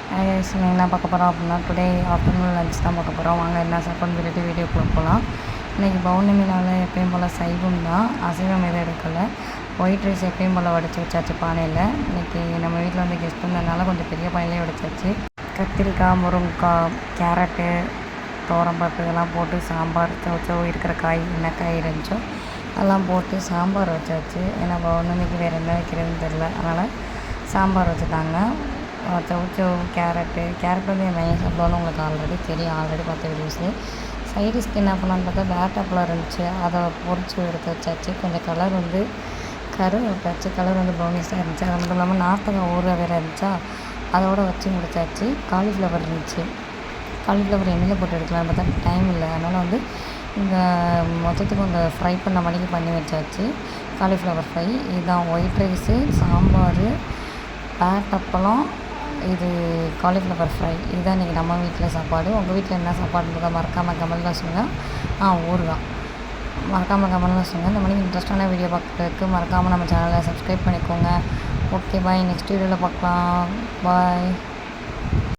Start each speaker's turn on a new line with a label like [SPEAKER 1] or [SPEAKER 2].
[SPEAKER 1] என்ன பார்க்க போகிறோம் அப்படின்னா, டுடே ஆஃப்டர்நூன் லஞ்ச் தான் பார்க்க போகிறோம். வாங்க என்ன சாப்பாடுன்னு சொல்லிட்டு வீடியோக்குள்ளே போகலாம். இன்றைக்கி பௌர்ணமி நாள் எப்பயும் போல் சைவம் தான், அசைவம் எதுவும் எடுக்கலை. ஒயிட் ரைஸ் எப்பயும் போல் வடித்து வச்சாச்சு பானையில். இன்றைக்கி நம்ம வீட்டில் வந்து கெஸ்ட் இருந்ததுனால கொஞ்சம் பெரிய பானையிலே வடிச்சாச்சு. கத்திரிக்காய், முருங்கைக்காய், கேரட்டு, துவரம்பருப்பு இதெல்லாம் போட்டு சாம்பார் இருக்கிற காய் என்ன காய் இருந்துச்சோ அதெல்லாம் போட்டு சாம்பார் வச்சாச்சு. ஏன்னா பௌர்ணமிக்கு வேறு என்ன வைக்கிறதுன்னு தெரில, அதனால் சாம்பார் வச்சுட்டாங்க. கேரட் வந்து என் மையம் சாப்பிடுவான்னு உங்களுக்கு ஆல்ரெடி தெரியும், ஆல்ரெடி பார்த்த வீடியோஸு. சைடிஷ்க்கு என்ன பண்ணலான்னு பார்த்தா வேட்டப்பழம் இருந்துச்சு, அதை பொரிச்சு எடுத்து வச்சாச்சு. கொஞ்சம் கலர் வந்து வச்சாச்சு, கலர் வந்து ப்ரௌனிஷாக இருந்துச்சு. அது மட்டும் இல்லாமல் நார்த்தங்காய் ஊற வேறு இருந்துச்சா, அதோடு வச்சு முடிச்சாச்சு. காலிஃப்ளவர் இருந்துச்சு, காலிஃப்ளவர் எண்ணெயில் போட்டு எடுக்கலான்னு பார்த்தா டைம் இல்லை, அதனால் வந்து இந்த மொத்தத்துக்கும் இந்த ஃப்ரை பண்ண மணிக்கு பண்ணி வச்சாச்சு. காலிஃப்ளவர் ஃப்ரை இதுதான். ஒயிட் ரைஸு, சாம்பார், வேட்டப்பழம், இது காலிஃப்ளவர் ஃப்ரை. இதுதான் இன்றைக்கி நம்ம வீட்டில் சாப்பாடு. உங்கள் வீட்டில் என்ன சாப்பாடுன்றதை மறக்காமல் கமெண்ட்டில் சொல்லுங்கள். ஊறுகாய் மறக்காமல் கமெண்ட்டில் சொல்லுங்கள். இந்த மாதிரி இன்ட்ரெஸ்டான வீடியோ பார்க்குறதுக்கு மறக்காமல் நம்ம சேனலை சப்ஸ்கிரைப் பண்ணிக்கோங்க. ஓகே பாய், நெக்ஸ்ட் வீடியோவில் பார்க்கலாம். பாய்.